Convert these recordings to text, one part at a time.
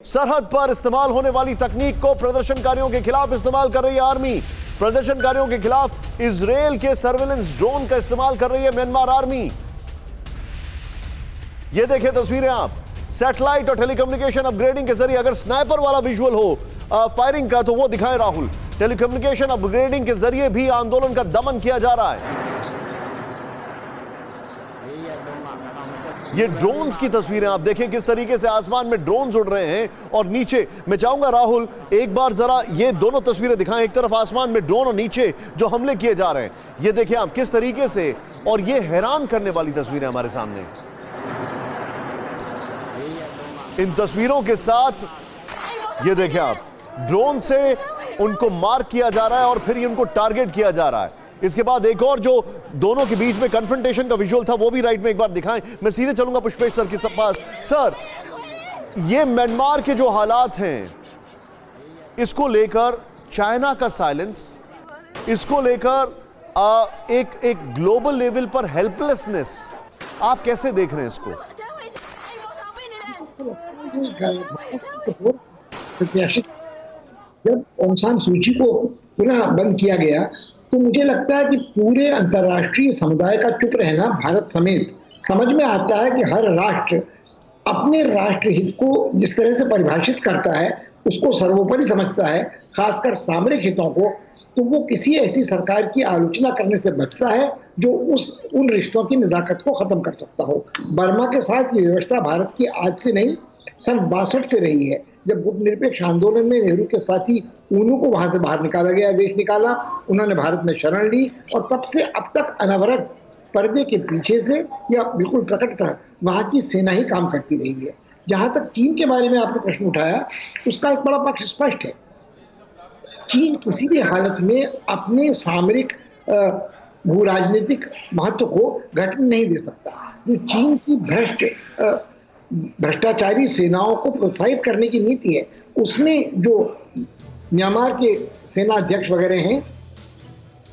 सरहद पर इस्तेमाल होने वाली तकनीक को प्रदर्शनकारियों के खिलाफ इस्तेमाल कर रही है आर्मी। प्रदर्शनकारियों के खिलाफ इजरायल के सर्वेलेंस ड्रोन का इस्तेमाल कर रही है म्यांमार आर्मी। ये देखिए तस्वीरें आप, सैटेलाइट और टेलीकम्युनिकेशन अपग्रेडिंग के जरिए, अगर स्नाइपर वाला विजुअल हो फायरिंग का तो वो दिखाएं राहुल। टेलीकम्युनिकेशन अपग्रेडिंग के जरिए भी आंदोलन का दमन किया जा रहा है। ये ड्रोन्स की तस्वीरें आप देखें, किस तरीके से आसमान में ड्रोन्स उड़ रहे हैं और नीचे। मैं चाहूंगा राहुल एक बार जरा ये दोनों तस्वीरें दिखाएं, एक तरफ आसमान में ड्रोन और नीचे जो हमले किए जा रहे हैं। ये देखिए आप किस तरीके से, और ये हैरान करने वाली तस्वीरें हमारे सामने। इन तस्वीरों के साथ ये देखिए आप, ड्रोन से उनको मार्क किया जा रहा है और फिर उनको टारगेट किया जा रहा है। इसके बाद एक और जो दोनों के बीच में कन्फ्रंटेशन का विजुअल था वो भी राइट में एक बार दिखाएं। मैं सीधे चलूंगा पुष्पेश सर के पास। सर, ये म्यांमार के जो हालात हैं, इसको लेकर चाइना का साइलेंस, इसको लेकर एक ग्लोबल लेवल पर हेल्पलेसनेस, आप कैसे देख रहे हैं इसको? जब ऑंग सान सू की को पुनः बंद किया गया तो मुझे लगता है कि पूरे अंतर्राष्ट्रीय समुदाय का चुप रहना भारत समेत समझ में आता है कि हर राष्ट्र अपने राष्ट्र हित को जिस तरह से परिभाषित करता है उसको सर्वोपरि समझता है, खासकर सामरिक हितों को। तो वो किसी ऐसी सरकार की आलोचना करने से बचता है जो उन रिश्तों की नजाकत को खत्म कर सकता हो। बर्मा के साथ ये व्यवस्था भारत की आज से नहीं, सन 62 से रही है, जब गुटनिरपेक्ष आंदोलन में नेहरू के साथी उन्हों को वहां से बाहर निकाला गया, देश निकाला, उन्होंने भारत में शरण ली और तब से अब तक अनवरत पर्दे के पीछे से या बिल्कुल प्रकटतः वहां की सेना ही काम करती रही है। जहां तक चीन के बारे में आपने प्रश्न उठाया, उसका एक बड़ा पक्ष स्पष्ट है। चीन किसी भी हालत में अपने सामरिक भू राजनीतिक महत्व को घटने नहीं दे सकता। जो चीन की भ्रष्टाचारी सेनाओं को प्रोत्साहित करने की नीति है, उसमें जो म्यांमार के सेना अध्यक्ष वगैरह हैं,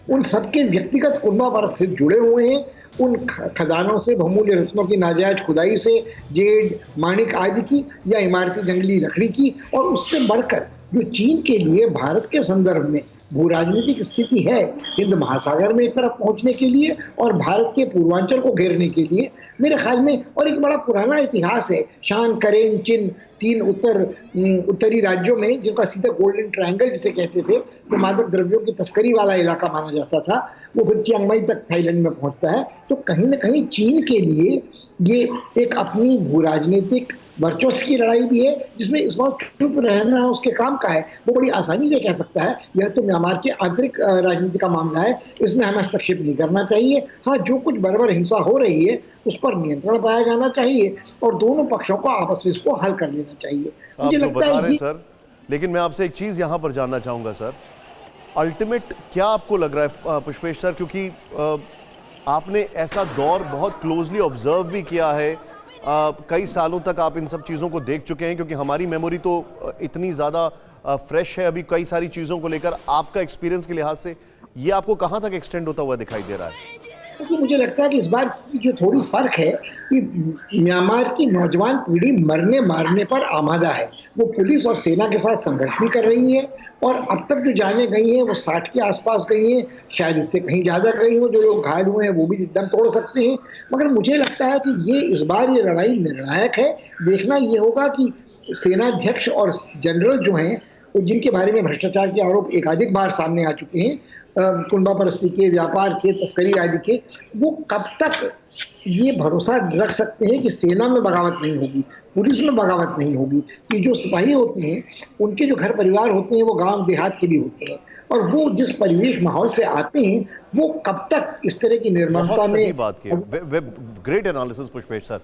उन सबके व्यक्तिगत कुर्बावर से जुड़े हुए हैं। उन खदानों से, बहुमूल्य रत्नों की नाजायज खुदाई से, जेड, माणिक आदि की या इमारती जंगली लकड़ी की, और उससे बढ़कर जो चीन के लिए भारत के संदर्भ में भू राजनीतिक स्थिति है, हिंद महासागर में एक तरफ पहुंचने के लिए और भारत के पूर्वांचल को घेरने के लिए, मेरे ख्याल में, और एक बड़ा पुराना इतिहास है। शान, करेन, चिन, 3 उत्तरी राज्यों में, जिनका सीधा गोल्डन ट्रायंगल जिसे कहते थे, जो मादक द्रव्यों की तस्करी वाला इलाका माना जाता था, वो फिर चियांग माई तक थाईलैंड में पहुंचता है। तो कहीं ना कहीं चीन के लिए ये एक अपनी भू राजनीतिक वर्चस्व की लड़ाई भी है, जिसमें इस बार चुप रहना उसके काम का है। वो बड़ी आसानी से कह सकता है यह तो म्यांमार के आंतरिक राजनीति का मामला है, इसमें हमें हस्तक्षेप नहीं करना चाहिए। हाँ, जो कुछ बर्बर हिंसा हो रही है उस पर नियंत्रण पाया जाना चाहिए और दोनों पक्षों को आपस में इसको हल कर लेना चाहिए। मुझे लगता है सर, लेकिन मैं आपसे एक चीज यहां पर जानना चाहूंगा सर, अल्टीमेट क्या आपको लग रहा है पुष्पेश सर, क्योंकि आपने ऐसा दौर बहुत क्लोजली ऑब्जर्व भी किया है, कई सालों तक आप इन सब चीज़ों को देख चुके हैं, क्योंकि हमारी मेमोरी तो इतनी ज़्यादा फ्रेश है अभी कई सारी चीज़ों को लेकर। आपका एक्सपीरियंस के लिहाज से ये आपको कहाँ तक एक्सटेंड होता हुआ दिखाई दे रहा है? क्योंकि मुझे लगता है कि इस बार जो थोड़ी फर्क है कि म्यांमार की नौजवान पीढ़ी मरने मारने पर आमादा है। वो पुलिस और सेना के साथ संघर्ष भी कर रही है और अब तक जो जाने गई हैं वो 60 के आसपास गई हैं, शायद इससे कहीं ज़्यादा गई हो। जो लोग घायल हुए हैं वो भी दम तोड़ सकते हैं। मगर मुझे लगता है कि ये इस बार ये लड़ाई निर्णायक है। देखना ये होगा कि सेनाध्यक्ष और जनरल जो हैं, जिनके बारे में भ्रष्टाचार के आरोप एकाधिक बार सामने आ चुके हैं, कुंडा परस्ती के, व्यापार के, तस्करी आदि के, वो कब तक ये भरोसा रख सकते हैं कि सेना में बगावत नहीं होगी, पुलिस में बगावत नहीं होगी, कि जो सिपाही होते हैं उनके जो घर परिवार होते हैं वो गांव देहात के भी होते हैं, और वो जिस परिवेश माहौल से आते हैं वो कब तक इस तरह की निर्ममता में। बात की, ग्रेट एनालिसिस पुष्पेश सर।